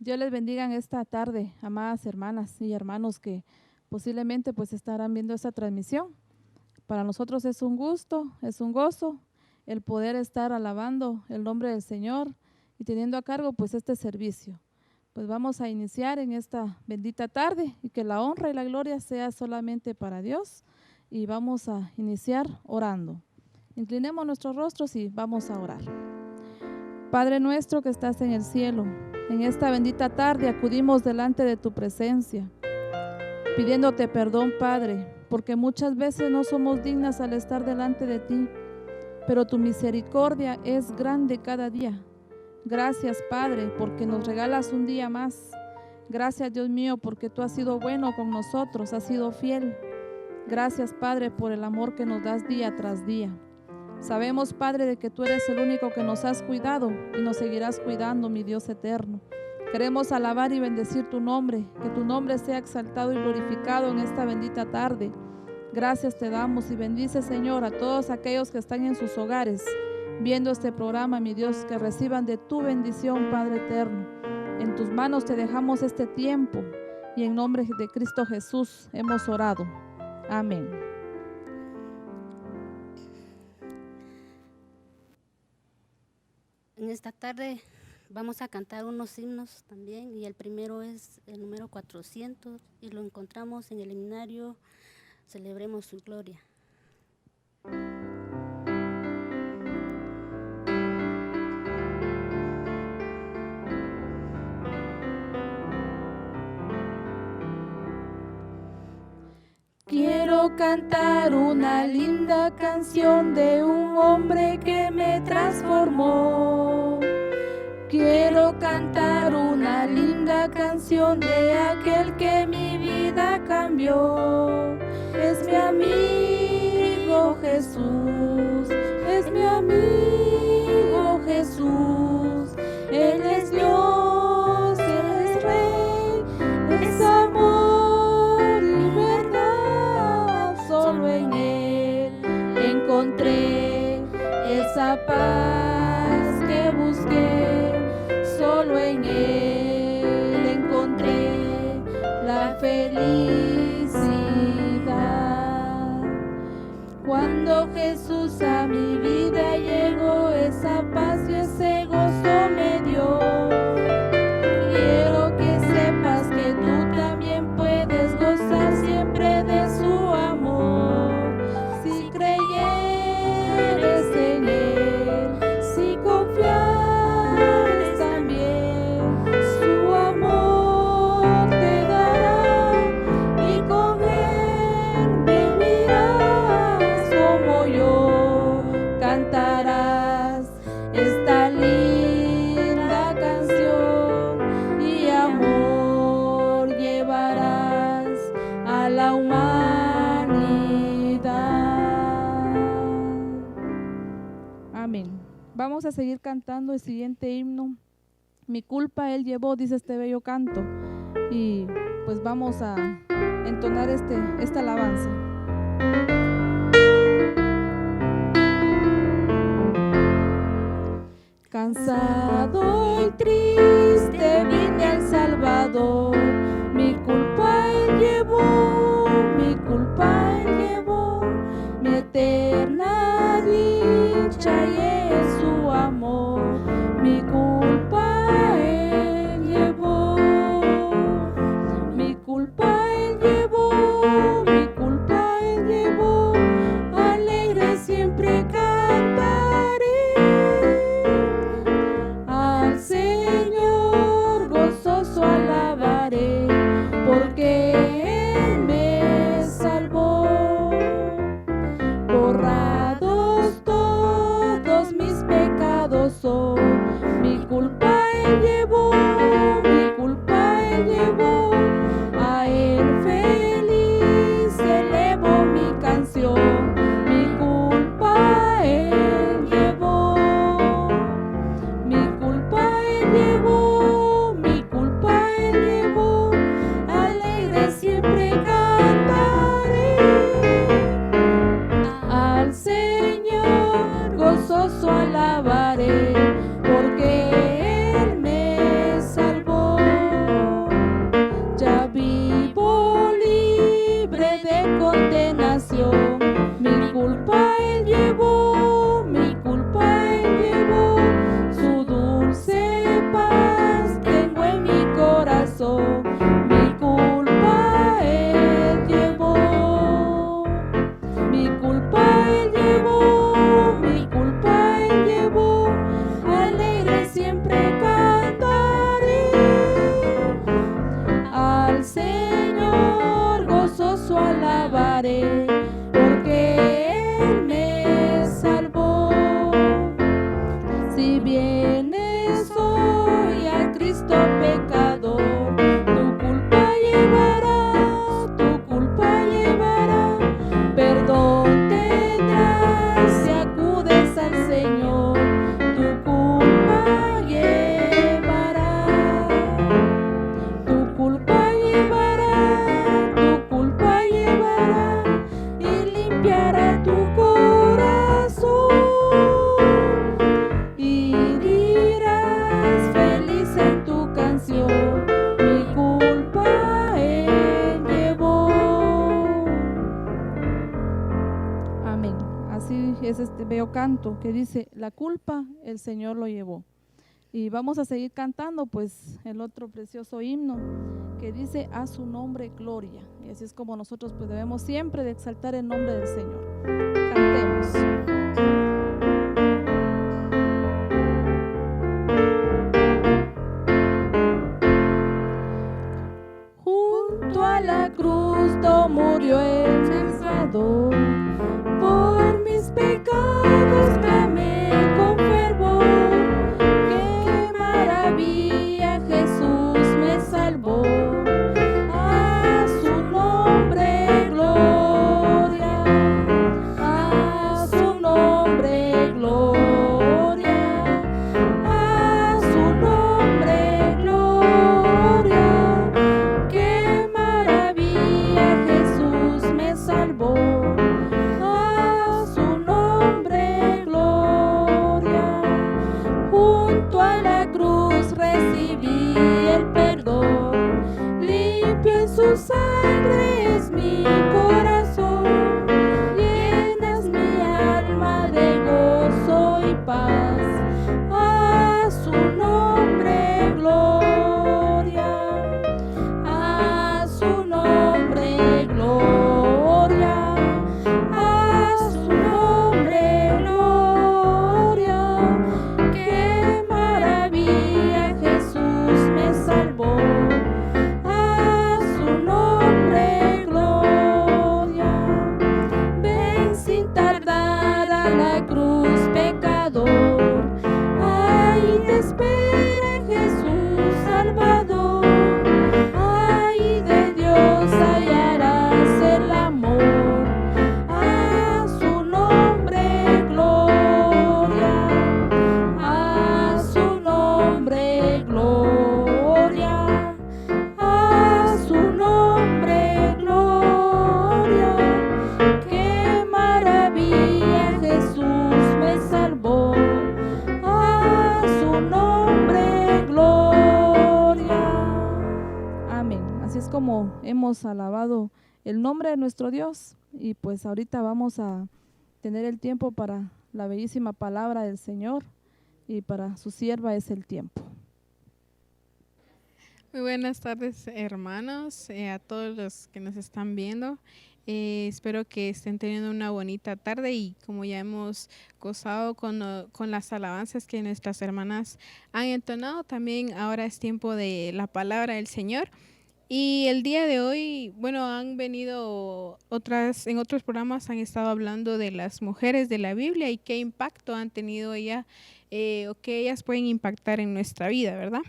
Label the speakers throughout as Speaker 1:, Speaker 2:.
Speaker 1: Dios les bendiga en esta tarde, amadas hermanas y hermanos que posiblemente pues estarán viendo esta transmisión. Para nosotros es un gusto, es un gozo el poder estar alabando el nombre del Señor y teniendo a cargo pues este servicio. Pues vamos a iniciar en esta bendita tarde y que la honra y la gloria sea solamente para Dios, y vamos a iniciar orando. Inclinemos nuestros rostros y vamos a orar. Padre nuestro que estás en el cielo, en esta bendita tarde acudimos delante de tu presencia, pidiéndote perdón, Padre, porque muchas veces no somos dignas al estar delante de ti, pero tu misericordia es grande cada día. Gracias, Padre, porque nos regalas un día más. Gracias, Dios mío, porque tú has sido bueno con nosotros, has sido fiel. Gracias, Padre, por el amor que nos das día tras día. Sabemos, Padre, de que tú eres el único que nos has cuidado y nos seguirás cuidando, mi Dios eterno. Queremos alabar y bendecir tu nombre, que tu nombre sea exaltado y glorificado en esta bendita tarde. Gracias te damos y bendice, Señor, a todos aquellos que están en sus hogares viendo este programa, mi Dios, que reciban de tu bendición, Padre eterno. En tus manos te dejamos este tiempo y en nombre de Cristo Jesús hemos orado. Amén.
Speaker 2: En esta tarde vamos a cantar unos himnos también, y el primero es el número 400 y lo encontramos en el himnario Celebremos su Gloria.
Speaker 1: Quiero cantar una linda canción de un hombre que me transformó. Quiero cantar una linda canción de aquel que mi vida cambió. Es mi amigo Jesús, es mi amigo Jesús. Él es Dios, Él es Rey, es amor y verdad. Solo en Él encontré esa paz que busqué. Solo en Él encontré la felicidad. Cuando Jesús a mi vida llegó, esa paz y ese gozo me dio. Quiero que sepas que tú también puedes gozar siempre de su amor. Si creyeres en Él, si confiares también, su amor te dará y con Él vivirás como yo. Cantarás esta linda canción y amor llevarás a la humanidad. Amén. Vamos a seguir cantando el siguiente himno. Mi culpa Él llevó, dice este bello canto. Y pues vamos a entonar esta alabanza. Cansado y triste vine al Salvador. Mi culpa Él llevó, mi culpa Él llevó. Mi eterna dicha y es su amor. Mi culpa Él llevó, mi culpa Él llevó, mi culpa Él llevó. Alegre siempre cantaré al Señor, gozoso alabaré. es este bello canto que dice: la culpa el Señor lo llevó. Y vamos a seguir cantando pues el otro precioso himno que dice: a su nombre gloria. Y así es como nosotros pues debemos siempre de exaltar el nombre del Señor. Cantemos. Junto a la cruz murió el Salvador, por mis pecados clamé con fervor. Qué maravilla, Jesús me salvó. A su nombre gloria, a su nombre gloria, a su nombre gloria. Qué maravilla, Jesús me salvó. A su nombre gloria. Junto a la cruz recibí el perdón, limpio en su sangre es mi corazón. Llenas mi alma de gozo y paz. A su nombre gloria, a su nombre gloria, a su nombre gloria. Qué maravilla, Jesús me salvó. A su nombre gloria. Ven sin tardar a la cruz, pecador. Ahí te espera Jesús Salvador. Ay, de Dios hallarás el amor. A su nombre gloria, a su nombre gloria, a su nombre gloria. Qué maravilla, Jesús me salvó. A su nombre gloria. Amén. Así es como hemos alabado el nombre de nuestro Dios. Y pues ahorita vamos a tener el tiempo para la bellísima palabra del Señor, y para su sierva es el tiempo.
Speaker 3: Muy buenas tardes, hermanos, a todos los que nos están viendo. Espero que estén teniendo una bonita tarde, y como ya hemos gozado con las alabanzas que nuestras hermanas han entonado, también ahora es tiempo de la palabra del Señor. Y el día de hoy, bueno, han venido en otros programas han estado hablando de las mujeres de la Biblia y qué impacto han tenido ellas, o que ellas pueden impactar en nuestra vida, ¿verdad?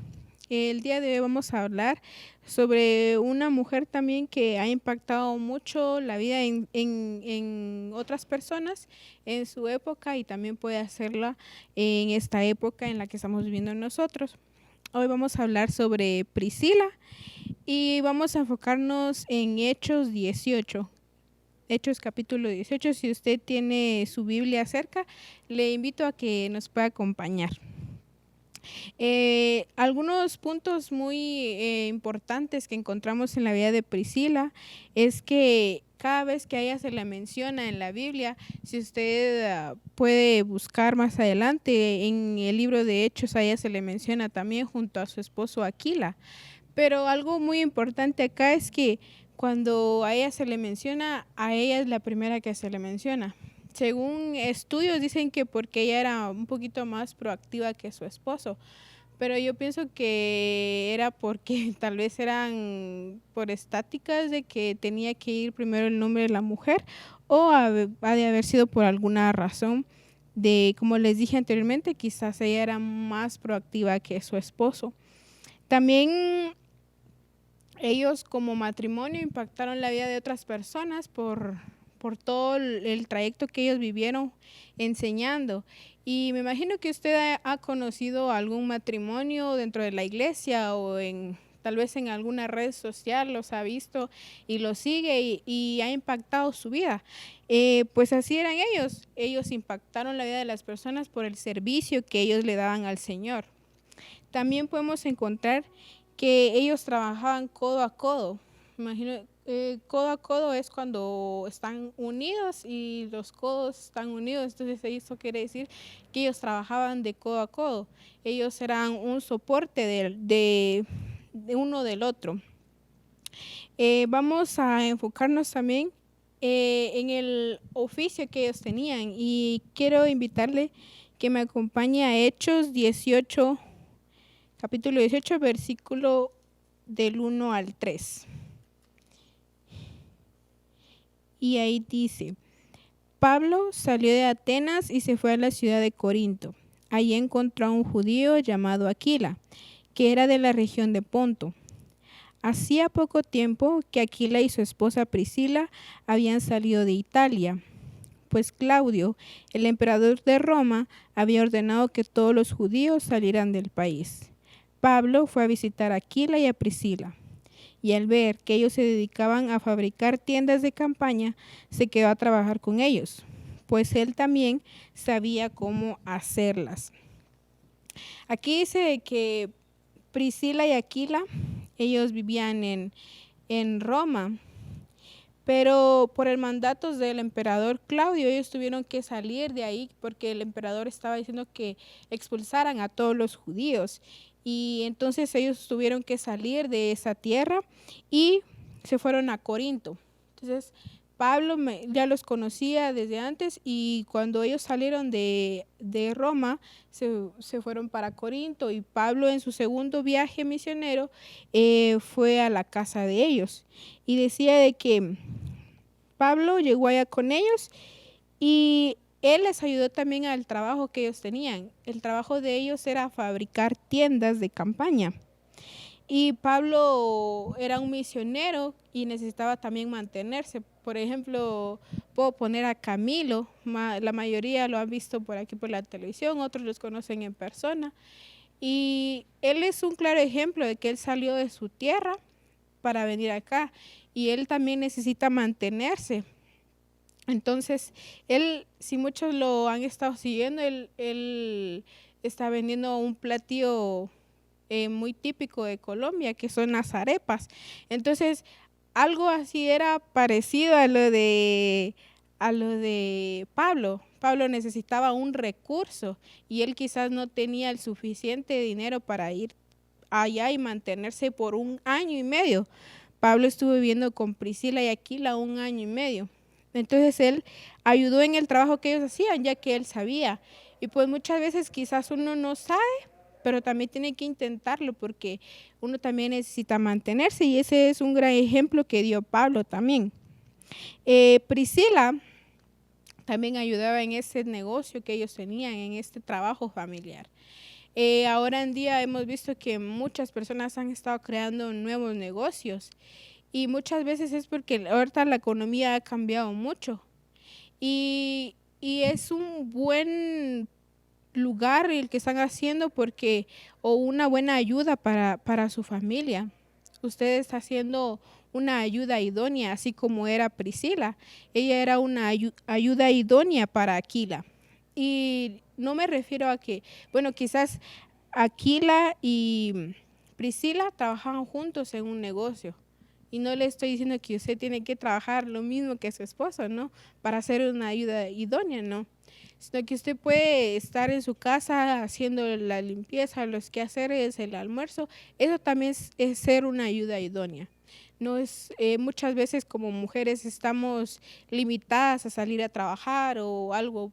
Speaker 3: El día de hoy vamos a hablar sobre una mujer también que ha impactado mucho la vida en otras personas en su época, y también puede hacerla en esta época en la que estamos viviendo nosotros. Hoy vamos a hablar sobre Priscila y vamos a enfocarnos en Hechos 18. Hechos capítulo 18. Si usted tiene su Biblia cerca, le invito a que nos pueda acompañar. Algunos puntos muy importantes que encontramos en la vida de Priscila es que cada vez que a ella se le menciona en la Biblia, si usted puede buscar más adelante en el libro de Hechos, a ella se le menciona también junto a su esposo Aquila. Pero algo muy importante acá es que cuando a ella se le menciona, a ella es la primera que se le menciona. Según estudios dicen que porque ella era un poquito más proactiva que su esposo, pero yo pienso que era porque tal vez eran por estáticas de que tenía que ir primero el nombre de la mujer, o ha de haber sido por alguna razón de, como les dije anteriormente, quizás ella era más proactiva que su esposo. También ellos como matrimonio impactaron la vida de otras personas por todo el trayecto que ellos vivieron enseñando. Y me imagino que usted ha conocido algún matrimonio dentro de la iglesia o tal vez en alguna red social, los ha visto y los sigue y ha impactado su vida. Pues así eran ellos. Ellos impactaron la vida de las personas por el servicio que ellos le daban al Señor. También podemos encontrar que ellos trabajaban codo a codo. imagino, codo a codo es cuando están unidos y los codos están unidos, entonces eso quiere decir que ellos trabajaban de codo a codo, ellos eran un soporte de uno del otro. Vamos a enfocarnos también en el oficio que ellos tenían y quiero invitarle que me acompañe a Hechos 18, capítulo 18, versículo del 1 al 3. Y ahí dice: Pablo salió de Atenas y se fue a la ciudad de Corinto. Allí encontró a un judío llamado Aquila, que era de la región de Ponto. Hacía poco tiempo que Aquila y su esposa Priscila habían salido de Italia, pues Claudio, el emperador de Roma, había ordenado que todos los judíos salieran del país. Pablo fue a visitar a Aquila y a Priscila, y al ver que ellos se dedicaban a fabricar tiendas de campaña, se quedó a trabajar con ellos, pues él también sabía cómo hacerlas. Aquí dice que Priscila y Aquila, ellos vivían en Roma, pero por el mandato del emperador Claudio, ellos tuvieron que salir de ahí porque el emperador estaba diciendo que expulsaran a todos los judíos. Y entonces ellos tuvieron que salir de esa tierra y se fueron a Corinto. Entonces Pablo ya los conocía desde antes y cuando ellos salieron de Roma se fueron para Corinto y Pablo en su segundo viaje misionero fue a la casa de ellos y decía de que Pablo llegó allá con ellos y él les ayudó también al trabajo que ellos tenían. El trabajo de ellos era fabricar tiendas de campaña. Y Pablo era un misionero y necesitaba también mantenerse. Por ejemplo, puedo poner a Camilo, la mayoría lo han visto por aquí por la televisión, otros los conocen en persona. Y él es un claro ejemplo de que él salió de su tierra para venir acá y él también necesita mantenerse. Entonces, él, si muchos lo han estado siguiendo, él está vendiendo un platillo muy típico de Colombia, que son las arepas. Entonces, algo así era parecido a lo de Pablo. Pablo necesitaba un recurso y él quizás no tenía el suficiente dinero para ir allá y mantenerse por 1 año y medio. Pablo estuvo viviendo con Priscila y Aquila 1 año y medio. Entonces él ayudó en el trabajo que ellos hacían, ya que él sabía. Y pues muchas veces quizás uno no sabe, pero también tiene que intentarlo porque uno también necesita mantenerse y ese es un gran ejemplo que dio Pablo también. Priscila también ayudaba en ese negocio que ellos tenían, en este trabajo familiar. Ahora en día hemos visto que muchas personas han estado creando nuevos negocios y muchas veces es porque ahorita la economía ha cambiado mucho y es un buen lugar el que están haciendo porque o una buena ayuda para su familia. Usted está haciendo una ayuda idónea, así como era Priscila. Ella era una ayuda idónea para Aquila. Y no me refiero a que, bueno, quizás Aquila y Priscila trabajaban juntos en un negocio. Y no le estoy diciendo que usted tiene que trabajar lo mismo que su esposo, ¿no? Para hacer una ayuda idónea, ¿no? Sino que usted puede estar en su casa haciendo la limpieza, los quehaceres, el almuerzo. Eso también es ser una ayuda idónea. No es, muchas veces como mujeres estamos limitadas a salir a trabajar o algo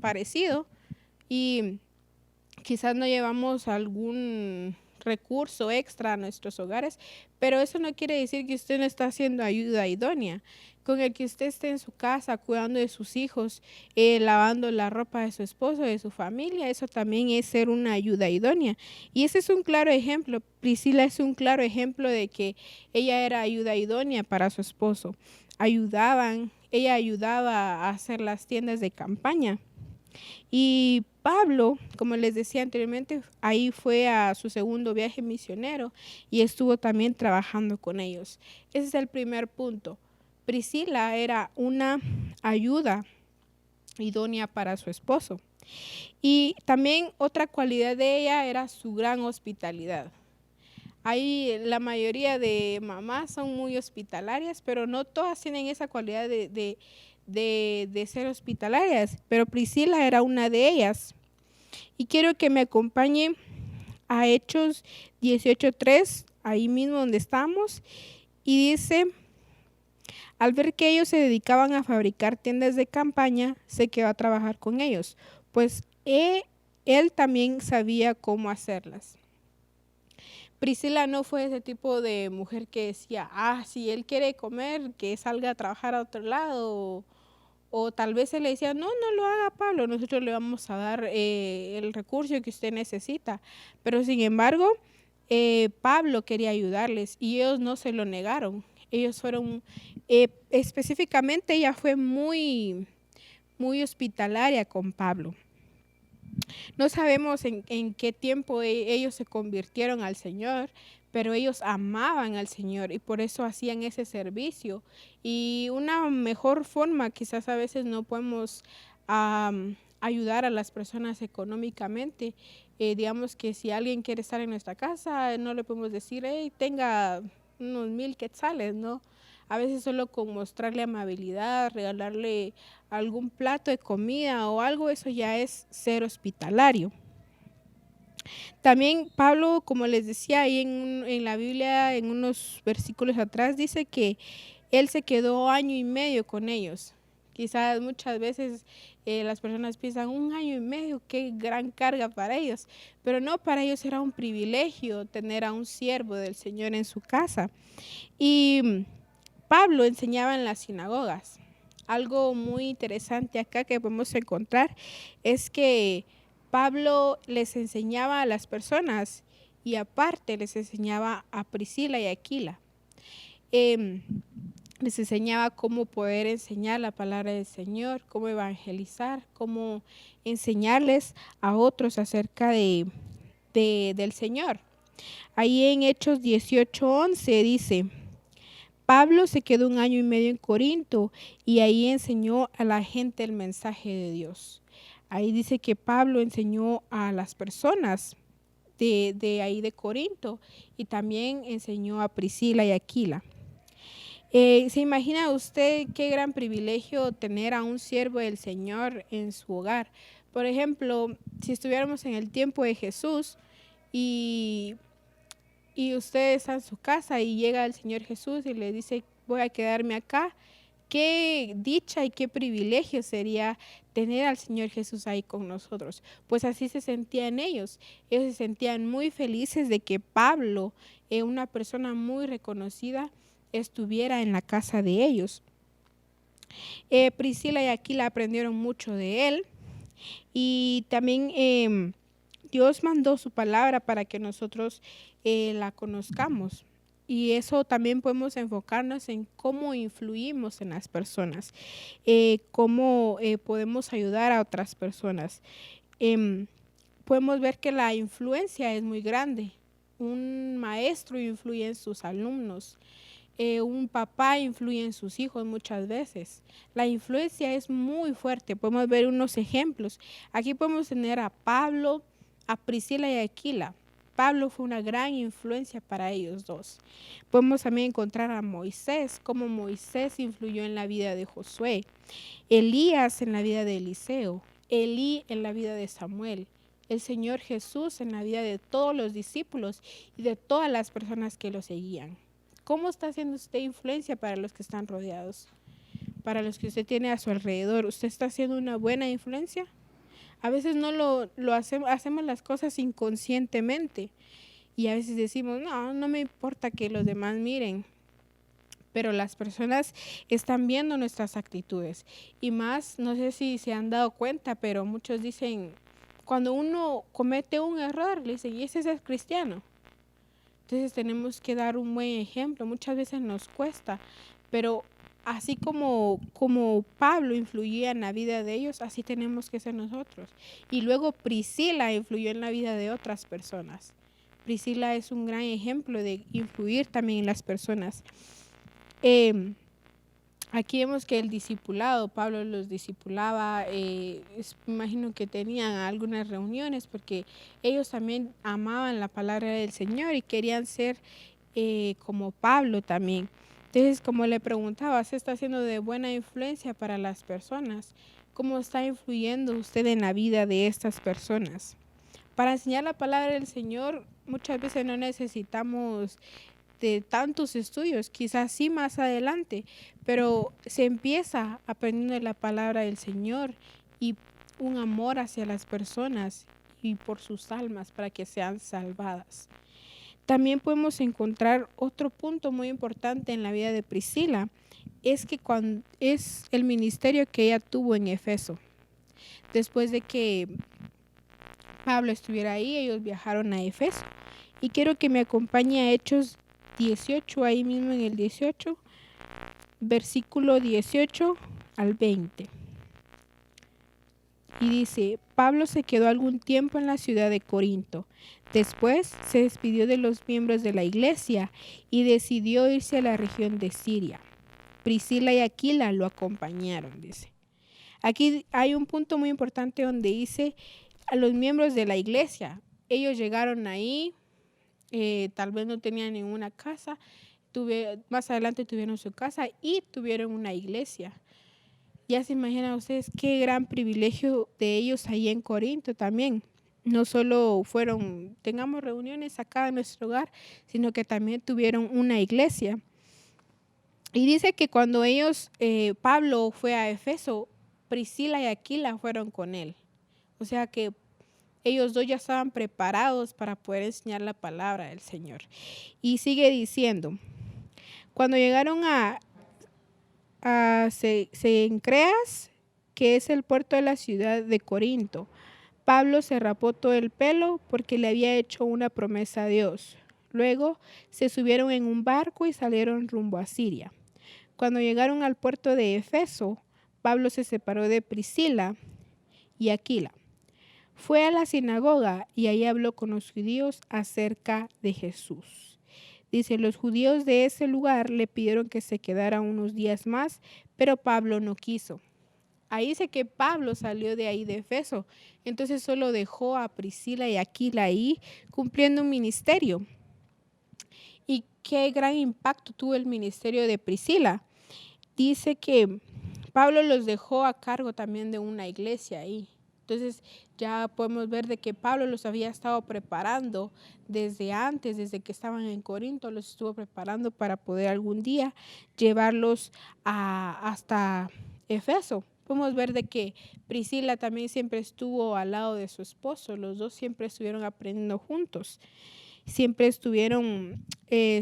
Speaker 3: parecido y quizás no llevamos algún recurso extra a nuestros hogares, pero eso no quiere decir que usted no está haciendo ayuda idónea. Con el que usted esté en su casa cuidando de sus hijos, lavando la ropa de su esposo, de su familia, eso también es ser una ayuda idónea. Y ese es un claro ejemplo. Priscila es un claro ejemplo de que ella era ayuda idónea para su esposo. Ella ayudaba a hacer las tiendas de campaña. Y Pablo, como les decía anteriormente, ahí fue a su segundo viaje misionero y estuvo también trabajando con ellos. Ese es el primer punto. Priscila era una ayuda idónea para su esposo. Y también otra cualidad de ella era su gran hospitalidad. Hay la mayoría de mamás son muy hospitalarias, pero no todas tienen esa cualidad de ser hospitalarias, pero Priscila era una de ellas. Y quiero que me acompañe a Hechos 18:3, ahí mismo donde estamos, y dice: al ver que ellos se dedicaban a fabricar tiendas de campaña, se quedó a trabajar con ellos, pues él también sabía cómo hacerlas. Priscila no fue ese tipo de mujer que decía, si él quiere comer, que salga a trabajar a otro lado, o tal vez él le decía, no lo haga, Pablo, nosotros le vamos a dar el recurso que usted necesita. Pero sin embargo, Pablo quería ayudarles y ellos no se lo negaron. Ellos fueron, específicamente ella fue muy, muy hospitalaria con Pablo. No sabemos en qué tiempo ellos se convirtieron al Señor, pero ellos amaban al Señor y por eso hacían ese servicio. Y una mejor forma, quizás a veces no podemos ayudar a las personas económicamente. Digamos que si alguien quiere estar en nuestra casa, no le podemos decir, hey, tenga unos 1,000 quetzales, ¿no? A veces solo con mostrarle amabilidad, regalarle algún plato de comida o algo, eso ya es ser hospitalario. También Pablo, como les decía ahí en la Biblia, en unos versículos atrás, dice que él se quedó 1,5 años con ellos. Quizás muchas veces las personas piensan 1,5 años, qué gran carga para ellos, pero no, para ellos era un privilegio tener a un siervo del Señor en su casa. Y Pablo enseñaba en las sinagogas. Algo muy interesante acá que podemos encontrar es que Pablo les enseñaba a las personas y aparte les enseñaba a Priscila y Aquila. Les enseñaba cómo poder enseñar la palabra del Señor, cómo evangelizar, cómo enseñarles a otros acerca del Señor. Ahí en Hechos 18:11 dice: Pablo se quedó 1,5 años en Corinto y ahí enseñó a la gente el mensaje de Dios. Ahí dice que Pablo enseñó a las personas de ahí de Corinto y también enseñó a Priscila y Aquila. ¿Se imagina usted qué gran privilegio tener a un siervo del Señor en su hogar? Por ejemplo, si estuviéramos en el tiempo de Jesús y usted está en su casa y llega el Señor Jesús y le dice, voy a quedarme acá, qué dicha y qué privilegio sería tener al Señor Jesús ahí con nosotros. Pues así se sentían ellos. Ellos se sentían muy felices de que Pablo, una persona muy reconocida, estuviera en la casa de ellos. Priscila y Aquila aprendieron mucho de él y también Dios mandó su palabra para que nosotros la conozcamos. Y eso también podemos enfocarnos en cómo influimos en las personas, cómo podemos ayudar a otras personas. Podemos ver que la influencia es muy grande. Un maestro influye en sus alumnos. Un papá influye en sus hijos muchas veces. La influencia es muy fuerte. Podemos ver unos ejemplos. Aquí podemos tener a Pablo, a Priscila y a Aquila. Pablo fue una gran influencia para ellos dos. Podemos también encontrar a Moisés, cómo Moisés influyó en la vida de Josué, Elías en la vida de Eliseo, Elí en la vida de Samuel, el Señor Jesús en la vida de todos los discípulos y de todas las personas que lo seguían. ¿Cómo está haciendo usted influencia para los que están rodeados? Para los que usted tiene a su alrededor, ¿usted está haciendo una buena influencia? A veces no lo hacemos las cosas inconscientemente y a veces decimos, no me importa que los demás miren, pero las personas están viendo nuestras actitudes y más, no sé si se han dado cuenta, pero muchos dicen, cuando uno comete un error, le dicen, ¿y ese es cristiano? Entonces tenemos que dar un buen ejemplo, muchas veces nos cuesta, pero así como Pablo influyó en la vida de ellos, así tenemos que ser nosotros. Y luego Priscila influyó en la vida de otras personas. Priscila es un gran ejemplo de influir también en las personas. Aquí vemos que el discipulado, Pablo los discipulaba, imagino que tenían algunas reuniones porque ellos también amaban la palabra del Señor y querían ser como Pablo también. Entonces, como le preguntaba, ¿se está haciendo de buena influencia para las personas? ¿Cómo está influyendo usted en la vida de estas personas? Para enseñar la palabra del Señor, muchas veces no necesitamos de tantos estudios, quizás sí más adelante, pero se empieza aprendiendo la palabra del Señor y un amor hacia las personas y por sus almas para que sean salvadas. También podemos encontrar otro punto muy importante en la vida de Priscila, es que cuando es el ministerio que ella tuvo en Efeso. Después de que Pablo estuviera ahí, ellos viajaron a Efeso. Y quiero que me acompañe a Hechos 18, ahí mismo en el 18, versículo 18 al 20. Y dice, Pablo se quedó algún tiempo en la ciudad de Corinto. Después se despidió de los miembros de la iglesia y decidió irse a la región de Siria. Priscila y Aquila lo acompañaron, dice. Aquí hay un punto muy importante donde dice a los miembros de la iglesia. Ellos llegaron ahí, tal vez no tenían ninguna casa, más adelante tuvieron su casa y tuvieron una iglesia. Ya se imaginan ustedes qué gran privilegio de ellos ahí en Corinto también. No solo tengamos reuniones acá en nuestro hogar, sino que también tuvieron una iglesia. Y dice que cuando Pablo fue a Efeso, Priscila y Aquila fueron con él. O sea que ellos dos ya estaban preparados para poder enseñar la palabra del Señor. Y sigue diciendo, cuando llegaron a Cencreas, que es el puerto de la ciudad de Corinto, Pablo se rapó todo el pelo porque le había hecho una promesa a Dios. Luego se subieron en un barco y salieron rumbo a Siria. Cuando llegaron al puerto de Efeso, Pablo se separó de Priscila y Aquila. Fue a la sinagoga y ahí habló con los judíos acerca de Jesús. Dice, los judíos de ese lugar le pidieron que se quedara unos días más, pero Pablo no quiso. Ahí dice que Pablo salió de ahí de Efeso, entonces solo dejó a Priscila y Aquila ahí cumpliendo un ministerio. ¿Y qué gran impacto tuvo el ministerio de Priscila? Dice que Pablo los dejó a cargo también de una iglesia ahí. Entonces ya podemos ver de que Pablo los había estado preparando desde antes, desde que estaban en Corinto, los estuvo preparando para poder algún día llevarlos hasta Efeso. Podemos ver de que Priscila también siempre estuvo al lado de su esposo, los dos siempre estuvieron aprendiendo juntos. Siempre estuvieron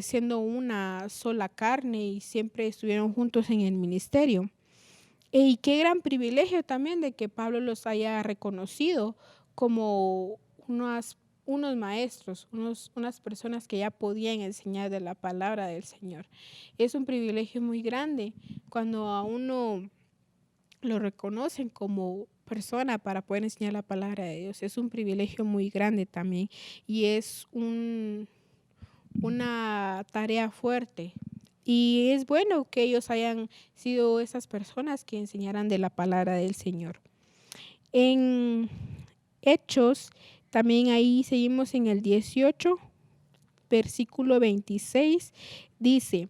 Speaker 3: siendo una sola carne y siempre estuvieron juntos en el ministerio. Y qué gran privilegio también de que Pablo los haya reconocido como unos maestros, unas personas que ya podían enseñar de la palabra del Señor. Es un privilegio muy grande cuando a uno lo reconocen como persona para poder enseñar la palabra de Dios. Es un privilegio muy grande también y es una tarea fuerte. Y es bueno que ellos hayan sido esas personas que enseñaran de la palabra del Señor. En Hechos, también ahí seguimos en el 18, versículo 26, dice,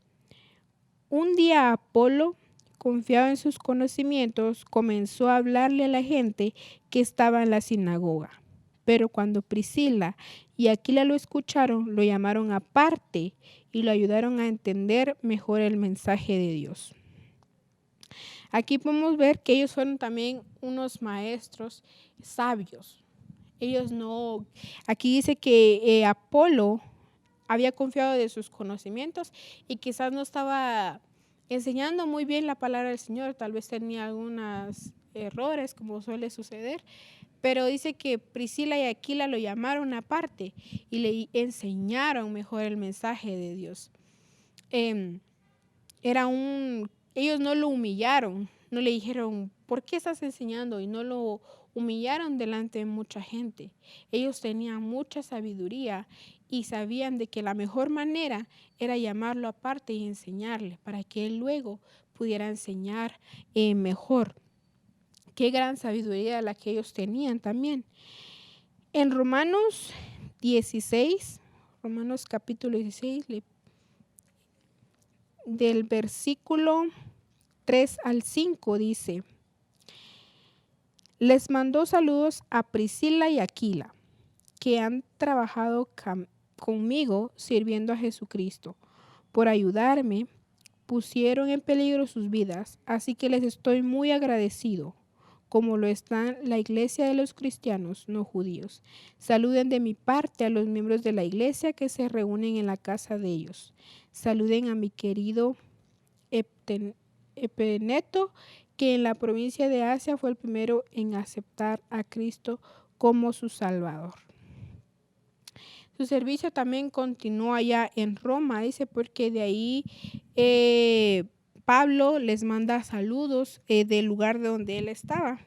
Speaker 3: un día Apolo, confiado en sus conocimientos, comenzó a hablarle a la gente que estaba en la sinagoga. Pero cuando Priscila y Aquila lo escucharon, lo llamaron aparte y lo ayudaron a entender mejor el mensaje de Dios. Aquí podemos ver que ellos fueron también unos maestros sabios. Aquí dice que Apolo había confiado de sus conocimientos y quizás no estaba enseñando muy bien la palabra del Señor, tal vez tenía algunos errores como suele suceder, pero dice que Priscila y Aquila lo llamaron aparte y le enseñaron mejor el mensaje de Dios. Ellos no lo humillaron, no le dijeron, ¿por qué estás enseñando? Y no lo humillaron delante de mucha gente. Ellos tenían mucha sabiduría y sabían de que la mejor manera era llamarlo aparte y enseñarle para que él luego pudiera enseñar mejor. Qué gran sabiduría la que ellos tenían también. En Romanos 16, Romanos capítulo 16, del versículo 3 al 5 dice: les mandó saludos a Priscila y Aquila, que han trabajado conmigo sirviendo a Jesucristo. Por ayudarme, pusieron en peligro sus vidas, así que les estoy muy agradecido, como lo está la iglesia de los cristianos no judíos. Saluden de mi parte a los miembros de la iglesia que se reúnen en la casa de ellos. Saluden a mi querido Epeneto, que en la provincia de Asia fue el primero en aceptar a Cristo como su Salvador. Su servicio también continuó allá en Roma, dice, porque de ahí Pablo les manda saludos del lugar de donde él estaba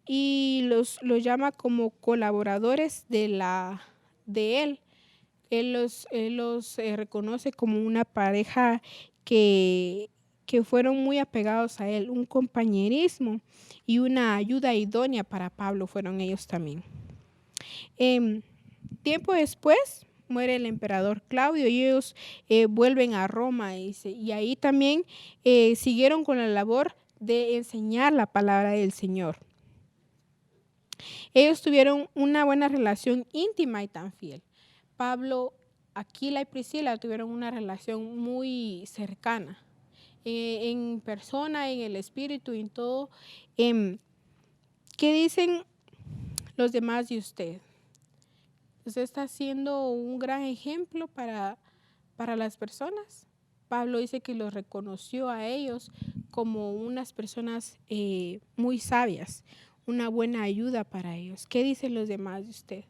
Speaker 3: y los llama como colaboradores de él. Él los reconoce como una pareja que fueron muy apegados a él, un compañerismo y una ayuda idónea para Pablo fueron ellos también. Tiempo después muere el emperador Claudio y ellos vuelven a Roma y ahí también siguieron con la labor de enseñar la palabra del Señor. Ellos tuvieron una buena relación íntima y tan fiel. Pablo, Aquila y Priscila tuvieron una relación muy cercana, en persona, en el espíritu, en todo. ¿Qué dicen los demás de usted? Usted está siendo un gran ejemplo para las personas. Pablo dice que los reconoció a ellos como unas personas muy sabias, una buena ayuda para ellos. ¿Qué dicen los demás de usted?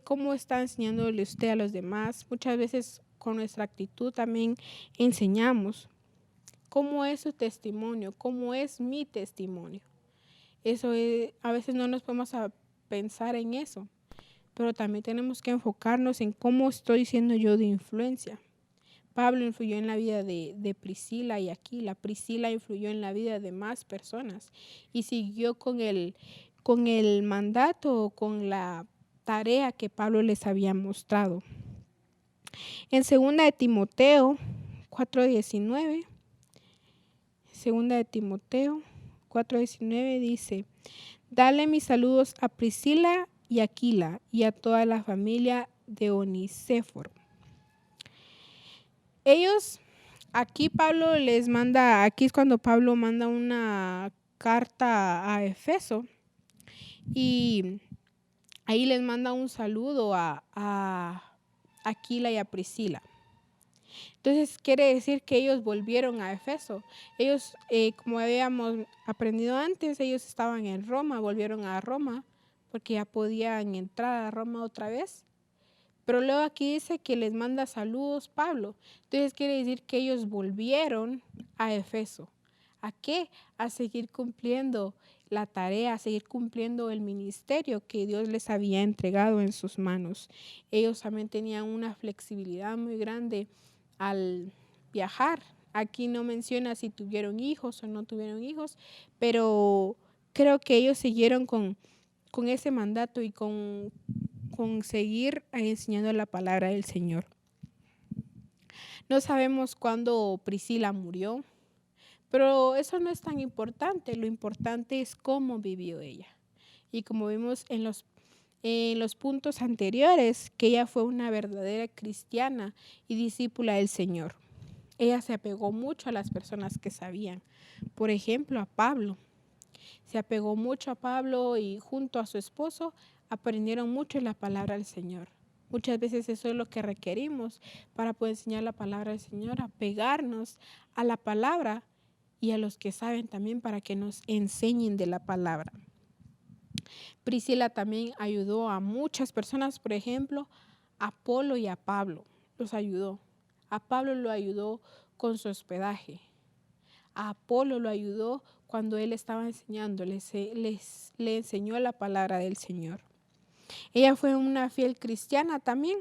Speaker 3: ¿Cómo está enseñándole usted a los demás? Muchas veces con nuestra actitud también enseñamos. ¿Cómo es su testimonio? ¿Cómo es mi testimonio? Eso a veces no nos podemos pensar en eso, pero también tenemos que enfocarnos en cómo estoy siendo yo de influencia. Pablo influyó en la vida de Priscila y Aquila. Priscila influyó en la vida de más personas y siguió con el mandato, con la tarea que Pablo les había mostrado. En 2 de Timoteo 4:19, 2 de Timoteo 4:19 dice: dale mis saludos a Priscila y Aquila y a toda la familia de Onesíforo. Ellos, aquí es cuando Pablo manda una carta a Efeso y ahí les manda un saludo a Aquila y a Priscila. Entonces quiere decir que ellos volvieron a Efeso. Ellos, como habíamos aprendido antes, ellos estaban en Roma, volvieron a Roma porque ya podían entrar a Roma otra vez. Pero luego aquí dice que les manda saludos Pablo. Entonces quiere decir que ellos volvieron a Efeso. ¿A qué? A seguir cumpliendo la tarea, a seguir cumpliendo el ministerio que Dios les había entregado en sus manos. Ellos también tenían una flexibilidad muy grande al viajar. Aquí no menciona si tuvieron hijos o no tuvieron hijos, pero creo que ellos siguieron con ese mandato y con seguir enseñando la palabra del Señor. No sabemos cuándo Priscila murió, pero eso no es tan importante. Lo importante es cómo vivió ella. Y como vimos en los puntos anteriores, que ella fue una verdadera cristiana y discípula del Señor. Ella se apegó mucho a las personas que sabían. Por ejemplo, a Pablo. Se apegó mucho a Pablo y junto a su esposo aprendieron mucho la palabra del Señor. Muchas veces eso es lo que requerimos para poder enseñar la palabra del Señor, apegarnos a la palabra y a los que saben también para que nos enseñen de la palabra. Priscila también ayudó a muchas personas, por ejemplo, a Apolo y a Pablo, los ayudó. A Pablo lo ayudó con su hospedaje. A Apolo lo ayudó cuando él estaba enseñando, le enseñó la palabra del Señor. Ella fue una fiel cristiana también.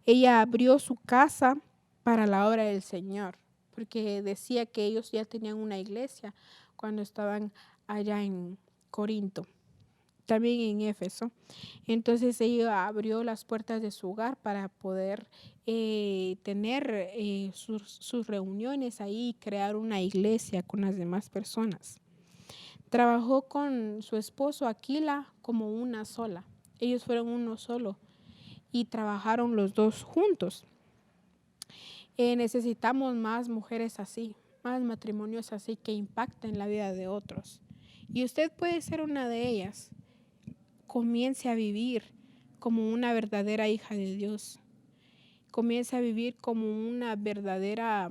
Speaker 3: Ella abrió su casa para la obra del Señor, porque decía que ellos ya tenían una iglesia cuando estaban allá en Corinto, también en Éfeso. Entonces ella abrió las puertas de su hogar para poder tener sus reuniones ahí y crear una iglesia con las demás personas. Trabajó con su esposo Aquila como una sola. Ellos fueron uno solo y trabajaron los dos juntos. Necesitamos más mujeres así, más matrimonios así que impacten la vida de otros. Y usted puede ser una de ellas. Comience a vivir como una verdadera hija de Dios. Comience a vivir como una verdadera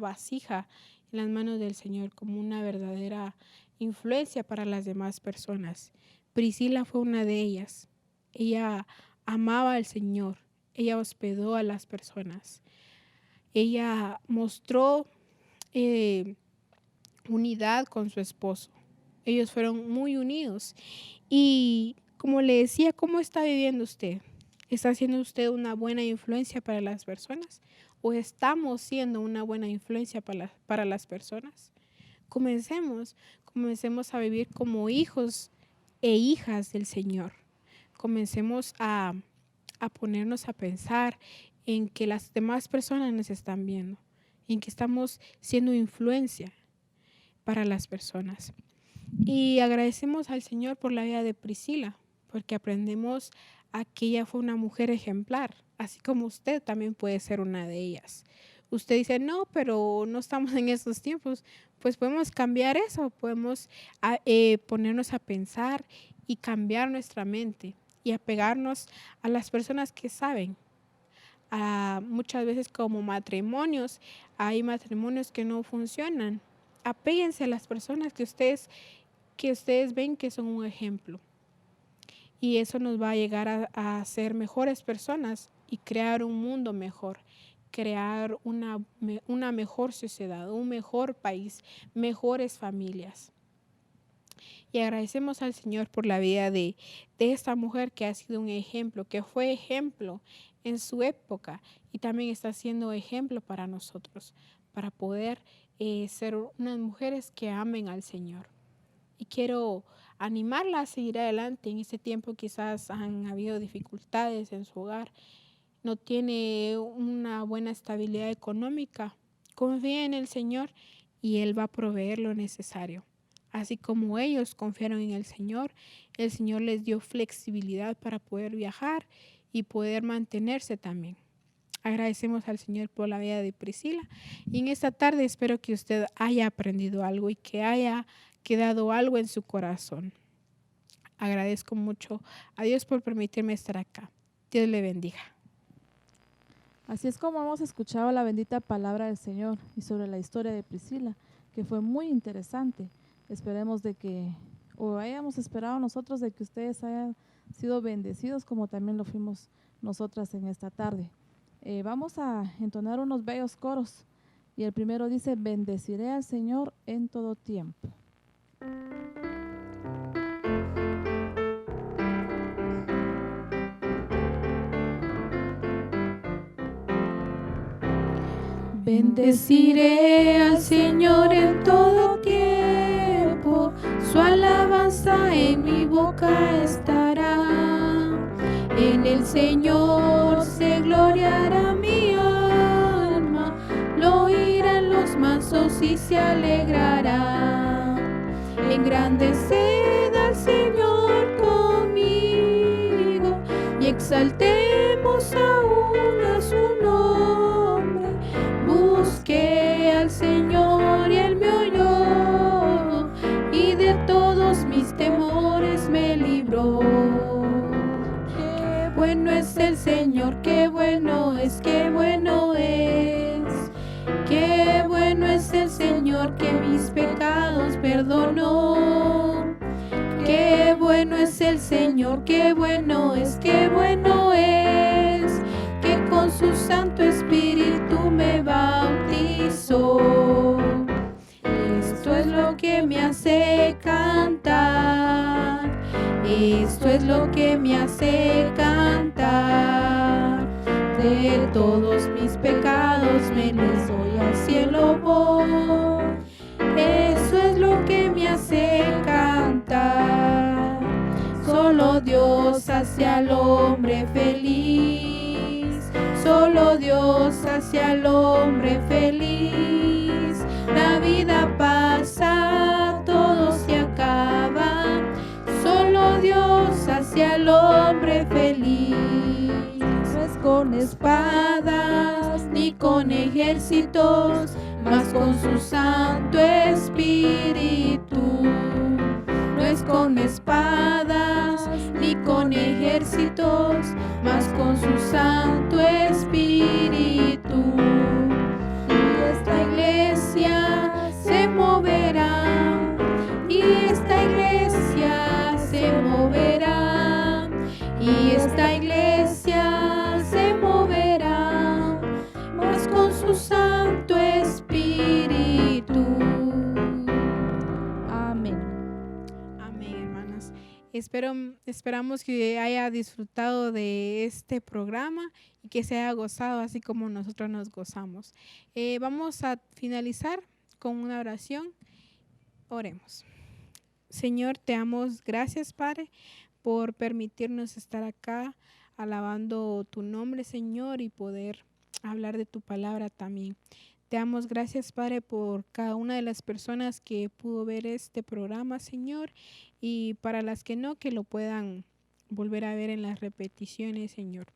Speaker 3: vasija en las manos del Señor, como una verdadera influencia para las demás personas. Priscila fue una de ellas. Ella amaba al Señor. Ella hospedó a las personas. Ella mostró unidad con su esposo. Ellos fueron muy unidos. Y como le decía, ¿cómo está viviendo usted? ¿Está siendo usted una buena influencia para las personas? ¿O estamos siendo una buena influencia para las personas? Comencemos a vivir como hijos e hijas del Señor. Comencemos a ponernos a pensar en que las demás personas nos están viendo, en que estamos siendo influencia para las personas. Y agradecemos al Señor por la vida de Priscila, porque aprendemos a que ella fue una mujer ejemplar, así como usted también puede ser una de ellas. Usted dice, no, pero no estamos en esos tiempos. Pues podemos cambiar eso, podemos ponernos a pensar y cambiar nuestra mente y apegarnos a las personas que saben. Muchas veces como matrimonios, hay matrimonios que no funcionan. Apéguense a las personas que ustedes ven que son un ejemplo. Y eso nos va a llegar a ser mejores personas y crear un mundo mejor, crear una mejor sociedad, un mejor país, mejores familias. Y agradecemos al Señor por la vida de esta mujer que ha sido un ejemplo, que fue ejemplo en su época y también está siendo ejemplo para nosotros, para poder ser unas mujeres que amen al Señor. Y quiero animarla a seguir adelante. En este tiempo quizás han habido dificultades en su hogar, no tiene una buena estabilidad económica. Confía en el Señor y Él va a proveer lo necesario. Así como ellos confiaron en el Señor les dio flexibilidad para poder viajar y poder mantenerse también. Agradecemos al Señor por la vida de Priscila y en esta tarde espero que usted haya aprendido algo y que haya quedado algo en su corazón. Agradezco mucho a Dios por permitirme estar acá. Dios le bendiga.
Speaker 1: Así es como hemos escuchado la bendita palabra del Señor y sobre la historia de Priscila, que fue muy interesante. Esperemos hayamos esperado nosotros de que ustedes hayan sido bendecidos como también lo fuimos nosotras en esta tarde. Vamos a entonar unos bellos coros y el primero dice: bendeciré al Señor en todo tiempo.
Speaker 3: Bendeciré al Señor en todo tiempo, su alabanza en mi boca estará. En el Señor se gloriará mi alma, lo oirán los mansos y se alegrará. Engrandeced al Señor conmigo y exaltemos aún a su nombre. Busqué al Señor y Él me oyó y de todos mis temores me libró. Qué bueno es el Señor, qué bueno es, qué bueno es. Qué bueno es el Señor que mis pecados perdonó. Qué bueno es el Señor, qué bueno es, qué bueno es. Que con su Santo Espíritu me bautizó. Esto es lo que me hace cantar. Esto es lo que me hace cantar. de todos mis pecados, menos hoy al cielo voy. Eso es lo que me hace cantar. Solo Dios hace al hombre feliz. Solo Dios hace al hombre feliz. La vida pasa, todo se acaba. Solo Dios hace al hombre feliz.
Speaker 1: No es con
Speaker 3: Espadas ni con ejércitos, mas con su Santo Espíritu. No es con espadas ni con ejércitos, mas con su Santo Espíritu. Y esta iglesia se moverá, y esta iglesia se moverá, y esta iglesia se moverá, mas con su Santo Espíritu.
Speaker 1: Amén.
Speaker 3: Amén, hermanas. Esperamos que haya disfrutado de este programa y que se haya gozado así como nosotros nos gozamos. Vamos a finalizar con una oración. Oremos. Señor, te damos gracias, Padre, por permitirnos estar acá alabando tu nombre, Señor, y poder hablar de tu palabra también. Te damos gracias, Padre, por cada una de las personas que pudo ver este programa, Señor, y para las que no, que lo puedan volver a ver en las repeticiones, Señor.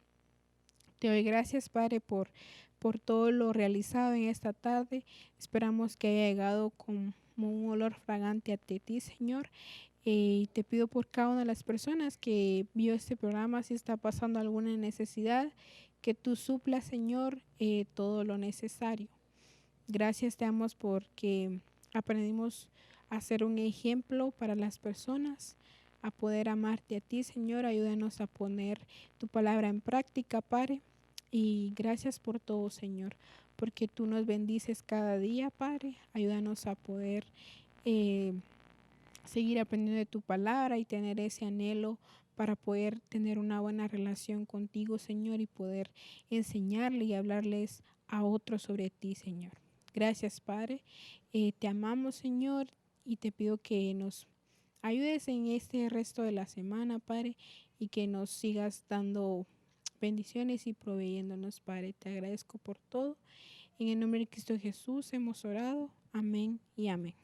Speaker 3: Te doy gracias, Padre, por todo lo realizado en esta tarde. Esperamos que haya llegado como un olor fragante a ti, Señor. Y te pido por cada una de las personas que vio este programa, si está pasando alguna necesidad, que tú suplas, Señor, todo lo necesario. Gracias te damos porque aprendimos a ser un ejemplo para las personas, a poder amarte a ti, Señor. Ayúdanos a poner tu palabra en práctica, Padre. Y gracias por todo, Señor, porque tú nos bendices cada día, Padre. Ayúdanos a poder seguir aprendiendo de tu palabra y tener ese anhelo para poder tener una buena relación contigo, Señor, y poder enseñarle y hablarles a otros sobre ti, Señor. Gracias, Padre. Te amamos, Señor, y te pido que nos ayudes en este resto de la semana, Padre, y que nos sigas dando bendiciones y proveyéndonos, Padre. Te agradezco por todo. En el nombre de Cristo Jesús hemos orado. Amén y amén.